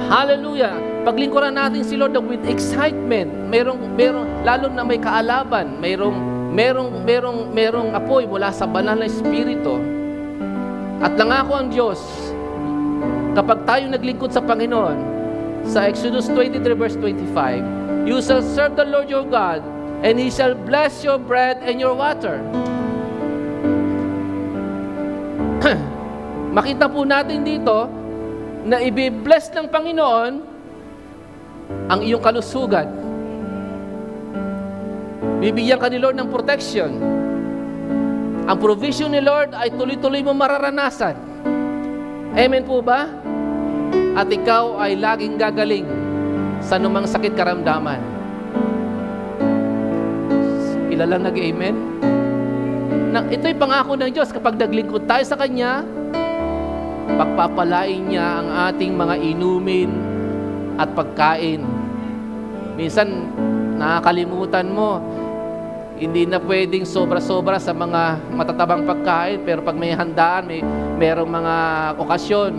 Hallelujah! Paglingkuran natin si Lord with excitement. Merong lalo na may kaalaban, merong apoy mula sa banal na Espiritu. At nangako ang Diyos, kapag tayo naglingkod sa Panginoon, sa Exodus 23 verse 25, you shall serve the Lord your God, and He shall bless your bread and your water. Makita po natin dito na i-bless ng Panginoon ang iyong kalusugan. Bibigyan ka ni Lord ng protection. Ang provision ni Lord ay tuloy-tuloy mo mararanasan. Amen po ba? At ikaw ay laging gagaling sa anumang sakit karamdaman. Ilan lang nag-amen? Ito'y pangako ng Diyos. Kapag naglingkod tayo sa Kanya, pagpapalain niya ang ating mga inumin at pagkain. Minsan, nakakalimutan mo, hindi na pwedeng sobra-sobra sa mga matatabang pagkain, pero pag may handaan, merong mga okasyon,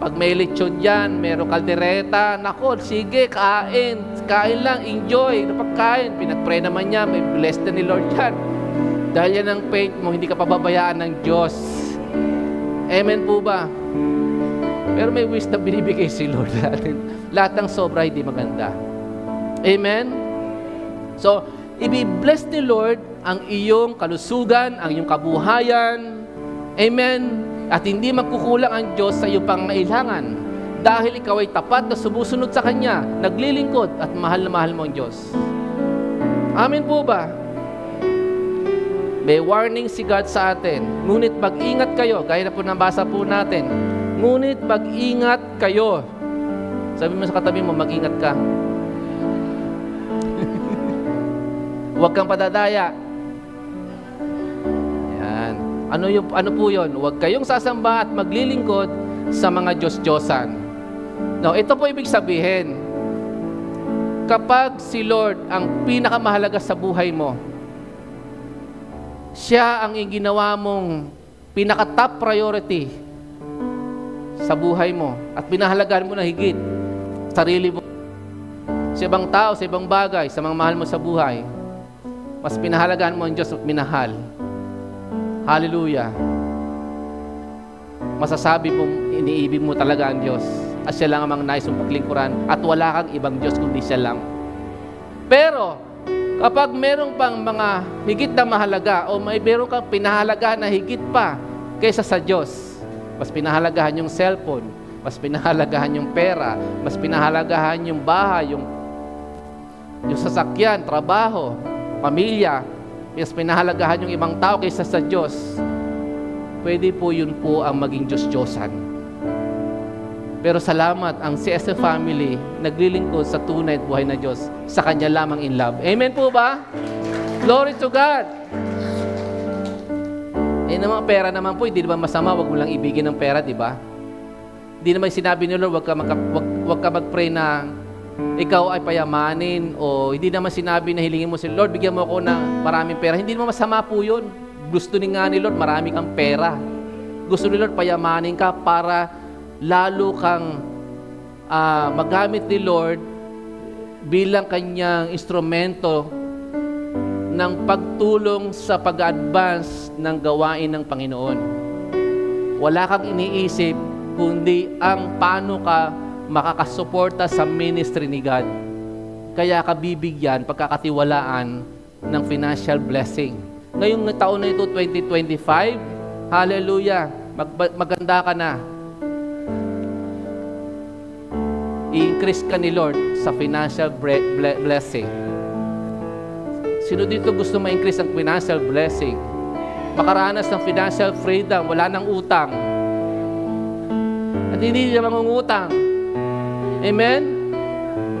pag may lechon dyan, merong kaldereta, nako, sige, kain lang, enjoy na pagkain. Pinag-pray naman niya, may blessed na ni Lord dyan. Dahil yan ang faith mo, hindi ka pababayaan ng Diyos. Amen po ba? Pero may wisdom binibigay si Lord natin. Lahat ng sobra hindi maganda. Amen? So, i-bless ni Lord ang iyong kalusugan, ang iyong kabuhayan. Amen? At hindi magkukulang ang Diyos sa iyong pangangailangan. Dahil ikaw ay tapat na sumusunod sa Kanya, naglilingkod at mahal na mahal mo ang Diyos. Amen po ba? May warning si God sa atin. Ngunit mag-ingat kayo. Gaya na po nabasa po natin. Ngunit mag-ingat kayo. Sabi mo sa katabi mo, mag-ingat ka. Huwag kang padadaya. Yan. Ano po yun? Huwag kayong sasamba at maglilingkod sa mga Diyos-Diyosan. No, ito po ibig sabihin. Kapag si Lord ang pinakamahalaga sa buhay mo, Siya ang ginawa mong pinaka-top priority sa buhay mo at pinahalagaan mo na higit sarili mo sa ibang tao, sa ibang bagay, sa mga mahal mo sa buhay, mas pinahalagaan mo ang Diyos at minahal. Hallelujah. Masasabi mong iniibig mo talaga ang Diyos at Siya lang ang nais mong paglingkuran at wala kang ibang Diyos kundi Siya lang. Pero kapag meron pang mga higit na mahalaga o meron kang pinahalagahan na higit pa kaysa sa Diyos, mas pinahalagahan yung cellphone, mas pinahalagahan yung pera, mas pinahalagahan yung bahay, yung sasakyan, trabaho, pamilya, mas pinahalagahan yung ibang tao kaysa sa Diyos, pwede po yun po ang maging Diyos-Diyosan. Pero salamat, ang CSF family naglilingkod sa tunay at buhay na Diyos, sa Kanya lamang in love. Amen po ba? Glory to God! Eh naman, pera naman po, hindi naman masama, wag mo lang ibigin ng pera, di ba? Hindi naman sinabi ni Lord, wag ka mag-pray na ikaw ay payamanin, o hindi naman sinabi na hilingin mo si Lord, bigyan mo ako ng maraming pera. Hindi naman masama po yun. Gusto nga ni Lord, marami kang pera. Gusto ni Lord, payamanin ka para lalo kang magamit ni Lord bilang Kanyang instrumento ng pagtulong sa pag-advance ng gawain ng Panginoon. Wala kang iniisip kundi ang paano ka makakasuporta sa ministry ni God. Kaya ka bibigyan, pagkakatiwalaan ng financial blessing. Ngayong taon na ito, 2025, hallelujah, maganda ka na. I-increase ka ni Lord sa financial blessing. Sino dito gusto ma-increase ang financial blessing? Makaranas ng financial freedom, wala nang utang. At hindi na mangungutang. Amen?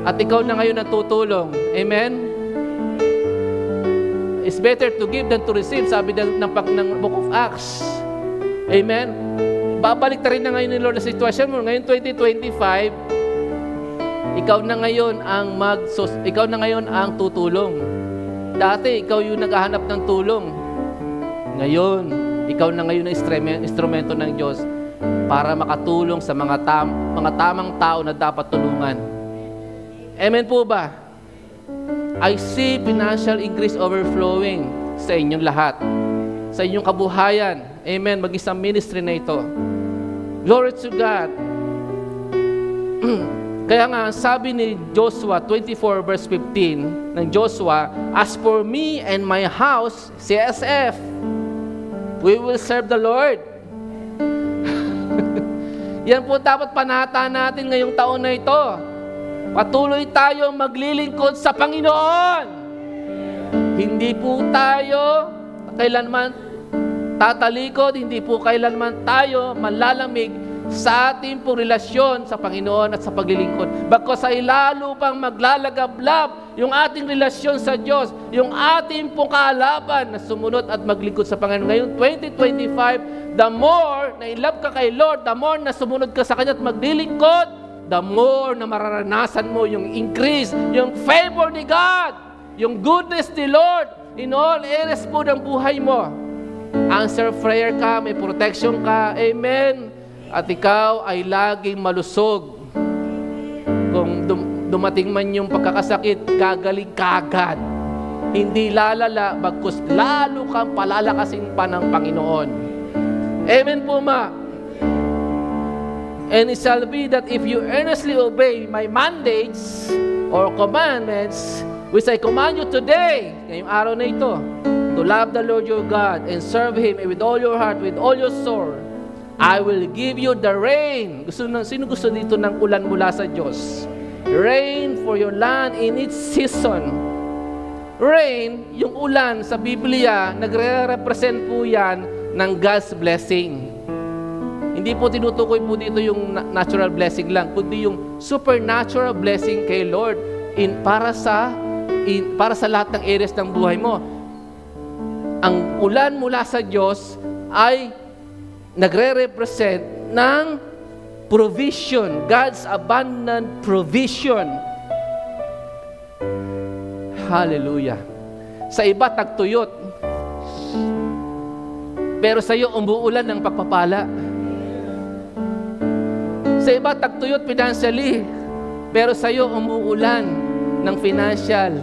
At ikaw na ngayon ang tutulong. Amen? It's better to give than to receive, sabi ng Book of Acts. Amen? babalik ta rin na ngayon ni Lord na sitwasyon mo. Ngayon 2025, ikaw na ngayon ang tutulong. Dati, ikaw yung naghahanap ng tulong. Ngayon, ikaw na ngayon ang instrumento ng Diyos para makatulong sa mga tamang tao na dapat tulungan. Amen po ba? I see financial increase overflowing sa inyong lahat. Sa inyong kabuhayan. Amen. Mag-isang ministry na ito. Glory to God. Kaya nga, sabi ni Joshua 24 verse 15 ng Joshua, as for me and my house, CSF, we will serve the Lord. Yan po dapat panata natin ngayong taon na ito. Patuloy tayong maglilingkod sa Panginoon. Hindi po tayo kailanman tatalikod, hindi po kailanman tayo malalamig sa ating pong relasyon sa Panginoon at sa paglilingkod. Bagkus ay lalo pang maglalagablab yung ating relasyon sa Diyos, yung ating pong kaalaban na sumunod at maglingkod sa Panginoon. Ngayon, 2025, the more na in love ka kay Lord, the more na sumunod ka sa Kanya at maglilingkod, the more na mararanasan mo yung increase, yung favor ni God, yung goodness ni Lord in all areas po ng buhay mo. Answer prayer ka, may protection ka, amen. At ikaw ay laging malusog. Kung dumating man yung pagkakasakit, gagaling kagad. Hindi lalala, bagkus lalo kang palalakasin pa ng Panginoon. Amen po ma. And it shall be that if you earnestly obey my mandates or commandments, which I command you today, ngayong araw na ito, to love the Lord your God and serve Him with all your heart, with all your soul, I will give you the rain. Sino gusto dito ng ulan mula sa Diyos? Rain for your land in its season. Rain, yung ulan sa Biblia, nagre-represent po yan ng God's blessing. Hindi po tinutukoy po dito yung natural blessing lang, kundi yung supernatural blessing kay Lord para sa lahat ng areas ng buhay mo. Ang ulan mula sa Diyos ay nagre-represent ng provision, God's abundant provision. Hallelujah. Sa iba, tagtuyot. Pero sa iyo, umuulan ng pagpapala. Sa iba, tagtuyot financially. Pero sa iyo, umuulan ng financial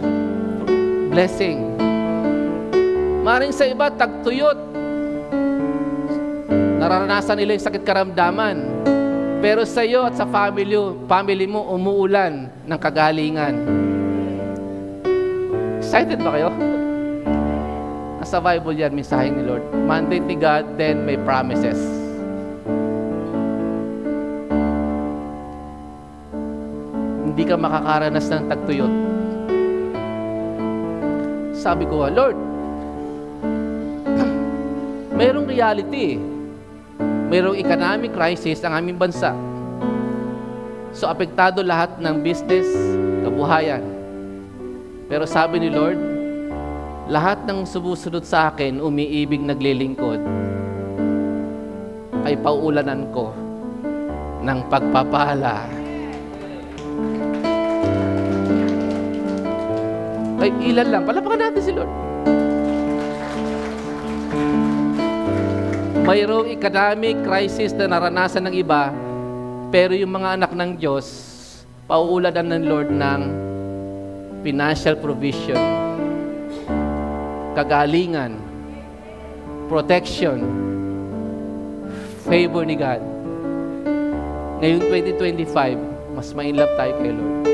blessing. Maring sa iba, tagtuyot. Nararanasan nila yung sakit karamdaman. Pero sa iyo at sa family mo, umuulan ng kagalingan. Excited ba kayo? Nasa Bible yan, mensahe ni Lord. Mandate ni God, then may promises. Hindi ka makakaranas ng tagtuyot. Sabi ko, Lord, mayroong reality. Mayroong economic crisis ang aming bansa. So, apektado lahat ng business, kabuhayan. Pero sabi ni Lord, lahat ng sumusunod sa akin, umiibig naglilingkod, ay pauulanan ko ng pagpapala. Ay, ilan lang. Palapakan natin si Lord. Mayroong economic crisis na naranasan ng iba, pero yung mga anak ng Diyos, pauulanan ng Lord ng financial provision, kagalingan, protection, favor ni God. Ngayong 2025, mas ma-inlove tayo kay Lord.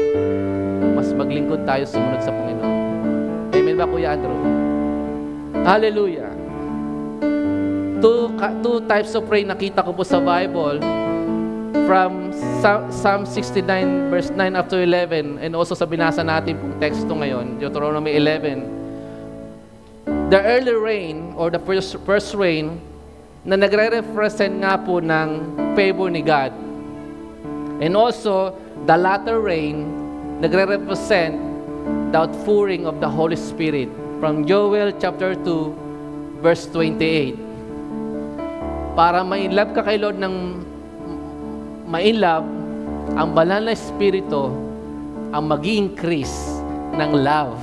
Mas maglingkod tayo, sumunod sa Panginoon. Amen ba, Kuya Andrew? Hallelujah. Two types of rain nakita ko po sa Bible from Psalm 69 verse 9 up to 11 and also sa binasa natin pong teksto ngayon, Deuteronomy 11. The early rain or the first rain na nagre-represent nga po ng favor ni God. And also, the latter rain nagre-represent the outpouring of the Holy Spirit from Joel chapter 2 verse 28. para ma-inlove ka kay Lord ng ma-inlove, ang banal na Espiritu ang mag-i-increase ng love,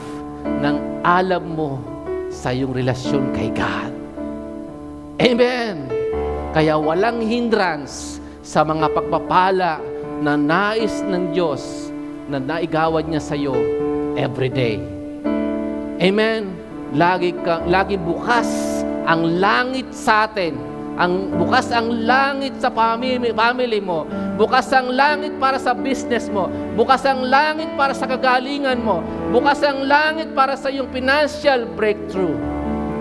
ng alam mo sa iyong relasyon kay God. Amen! Kaya walang hindrance sa mga pagpapala na nais ng Diyos na naigawad niya sa iyo everyday. Amen! Lagi bukas ang langit sa atin. Bukas ang langit sa family mo. Bukas ang langit para sa business mo. Bukas ang langit para sa kagalingan mo. Bukas ang langit para sa iyong financial breakthrough.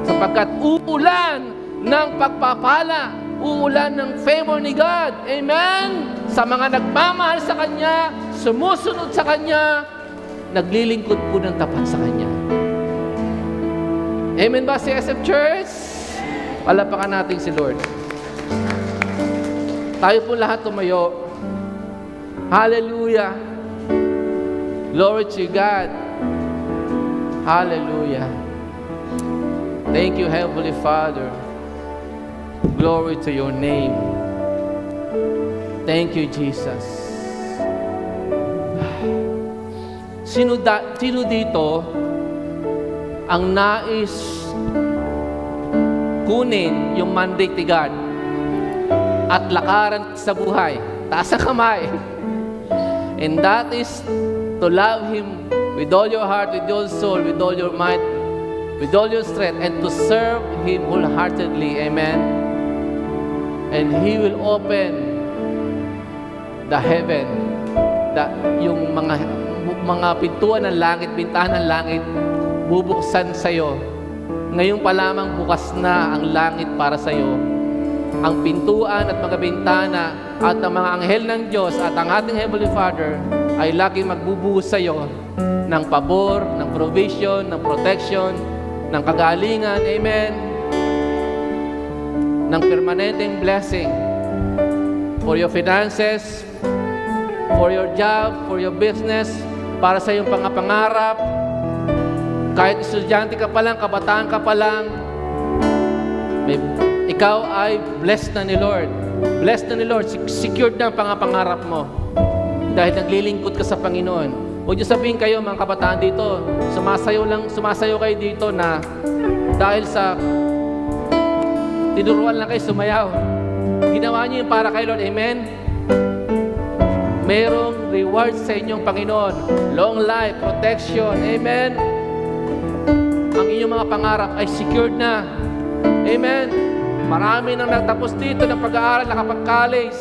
Sapagkat uulan ng pagpapala, uulan ng favor ni God. Amen? Sa mga nagmamahal sa Kanya, sumusunod sa Kanya, naglilingkod po ng tapat sa Kanya. Amen ba si SF Church? Palapakan natin si Lord. Tayo po lahat tumayo. Hallelujah. Glory to God. Hallelujah. Thank you, Heavenly Father. Glory to your name. Thank you, Jesus. Sino dito ang nais kunin yung mandate ni God at lakaran sa buhay? Taas ang kamay. And that is to love Him with all your heart, with your soul, with all your might, with all your strength, and to serve Him wholeheartedly. Amen. And He will open the heaven, yung mga pintuan ng langit, bintahan ng langit, bubuksan sa iyo. Ngayon pa lamang bukas na ang langit para sa iyo. Ang pintuan at mga bintana at ang mga anghel ng Diyos at ang ating Heavenly Father ay laging magbubuhos sa iyo ng pabor, ng provision, ng protection, ng kagalingan. Amen. Ng permanenteng blessing for your finances, for your job, for your business, para sa iyong pangarap. Kahit estudyante ka pa lang, kabataan ka pa lang, ikaw ay blessed na ni Lord. Blessed na ni Lord. Secured na ang pangarap mo. Dahil naglilingkod ka sa Panginoon. Huwag niyo sabihin kayo, mga kabataan dito, sumasayaw kayo dito na dahil sa tinuruan lang kayo sumayaw. Ginawa niyo yung para kay Lord. Amen? Merong reward sa inyong Panginoon. Long life, protection. Amen? Ang inyong mga pangarap ay secured na. Amen? Marami nang nagtapos dito ng pag-aaral, nakapag-college.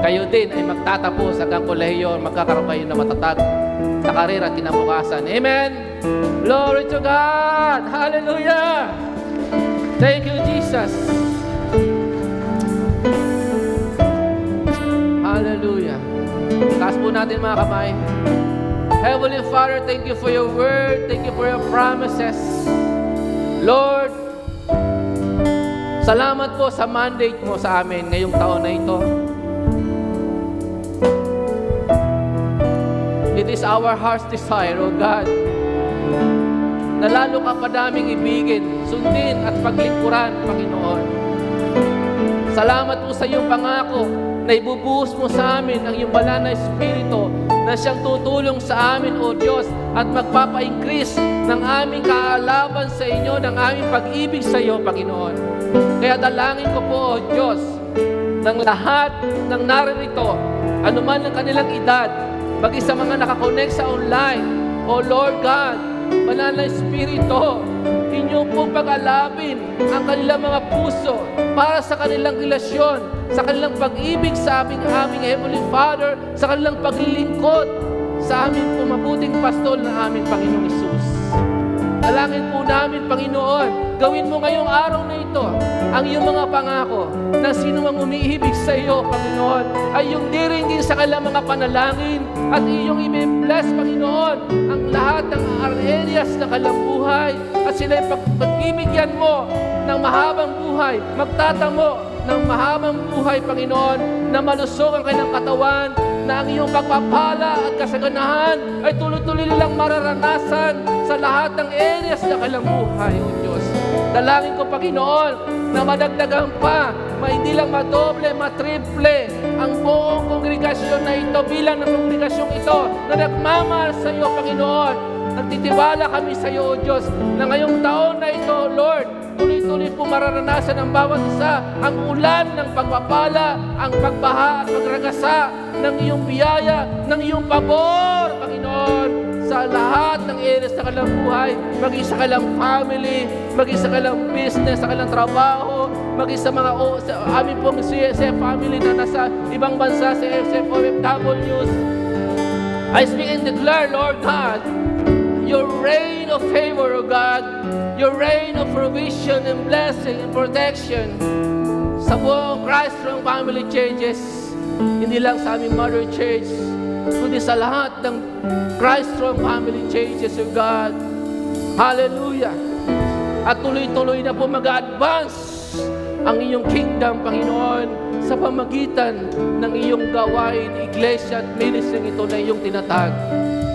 Kayo din ay magtatapos hanggang kolehiyo, magkakaroon kayo na matatag sa karera at kinabukasan. Amen? Glory to God! Hallelujah! Thank you, Jesus! Hallelujah! Taas po natin mga kamay. Heavenly Father, thank you for your word. Thank you for your promises. Lord, salamat po sa mandate mo sa amin ngayong taon na ito. It is our heart's desire, O God, na lalo ka pa daming ibigin, sundin at paglingkuran, Panginoon. Salamat po sa iyong pangako na ibubuhos mo sa amin ang iyong banal na Espiritu na siyang tutulong sa amin, O Diyos, at magpapa-increase ng aming kaalaman sa inyo, ng aming pag-ibig sa iyo, Panginoon. Kaya dalangin ko po, O Diyos, ng lahat ng naririto, anuman ang kanilang edad, bagay sa mga nakakonect sa online, O Lord God, banal na Espiritu, inyong pong pag-alabin ang kanilang mga puso para sa kanilang relasyon, sa kanilang pag-ibig sa aming Heavenly Father, sa kanilang paglilingkod sa aming pumabuting pastol na aming Panginoong Hesus. Dalangin po namin, Panginoon, gawin mo ngayong araw na ito ang iyong mga pangako na sino mang umiibig sa iyo, Panginoon, ay iyong diringgin sa kanilang mga panalangin at iyong i-bless, Panginoon, ang lahat ng areas ng kanilang buhay at sila'y pagbibigyan mo ng mahabang buhay, magtatamo ng mahabang buhay, Panginoon, na malusog ang kanilang katawan, na ang iyong pagpapala at kasaganahan ay tuloy-tuloy nilang mararanasan sa lahat ng areas na kanilang buhay, O Diyos. Dalangin ko, Panginoon, na madagdagan pa, hindi lang madoble, matriple ang buong kongregasyon na ito bilang ng kongregasyong ito na nagmamahal sa iyo, Panginoon. Nagtitiwala kami sa iyo, O Diyos, na ngayong taon na ito, Lord, tuloy-tuloy po mararanasan ng bawat isa ang ulan ng pagpapala, ang pagbaha at pagragasa ng iyong biyaya, ng iyong pabor, Panginoon, sa lahat ng areas sa kanilang buhay, maging sa kanilang family, maging sa kanilang business, sa kanilang trabaho, maging sa mga sa amin pong CSF family na nasa ibang bansa, sa CSF OFWs. I speak and declare, Lord God, your reign of favor, O God, your reign of provision and blessing and protection sa buong Christ Strong Family Churches, hindi lang sa aming Mother Church, kundi sa lahat ng Christ Strong Family Churches, O God. Hallelujah! At tuloy-tuloy na po mag-advance ang iyong kingdom, Panginoon, sa pamagitan ng iyong gawain, iglesia at ministry ito na iyong tinatag.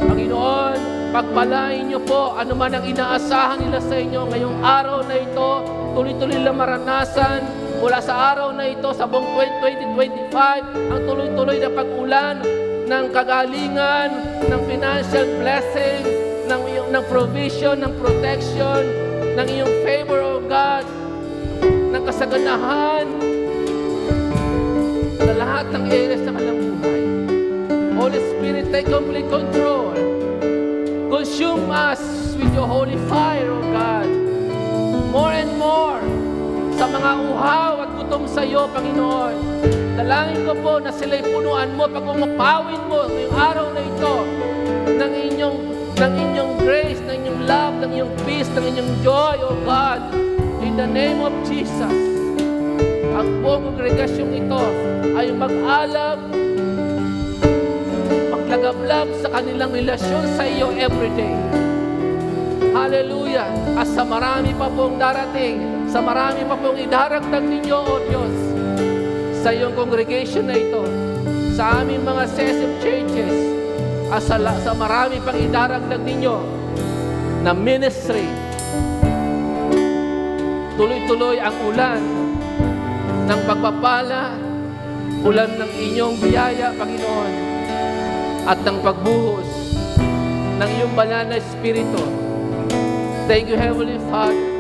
Panginoon, pagpalain niyo po ano man ang inaasahan nila sa inyo ngayong araw na ito, tuloy-tuloy lang maranasan mula sa araw na ito sa buong 2025, ang tuloy-tuloy na pag-ulan ng kagalingan, ng financial blessing, ng provision, ng protection, ng iyong favor, O God, ng kasaganahan sa lahat ng areas ng kanilang buhay. Holy Spirit, take complete control. Consume us with your holy fire, O God. More and more sa mga uhaw at gutom sa iyo, Panginoon. Dalangin ko po na sila'y punuan mo, pagpapawin mo ngayong araw na ito ng inyong grace, ng inyong love, ng inyong peace, ng inyong joy, O God. In the name of Jesus, ang buong kongregasyong ito ay mag-alab, maglagablab sa kanilang relasyon sa iyo everyday. Hallelujah! At sa marami pa pong darating, sa marami pa pong idaragdag ninyo, O Diyos, sa iyong congregation na ito, sa aming mga CSM churches, at sa marami pang idaragdag ninyo na ministry. Tuloy-tuloy ang ulan ng pagpapala, ulan ng inyong biyaya, Panginoon, at ng pagbuhos ng iyong banal na Espiritu. Thank you, Heavenly Father.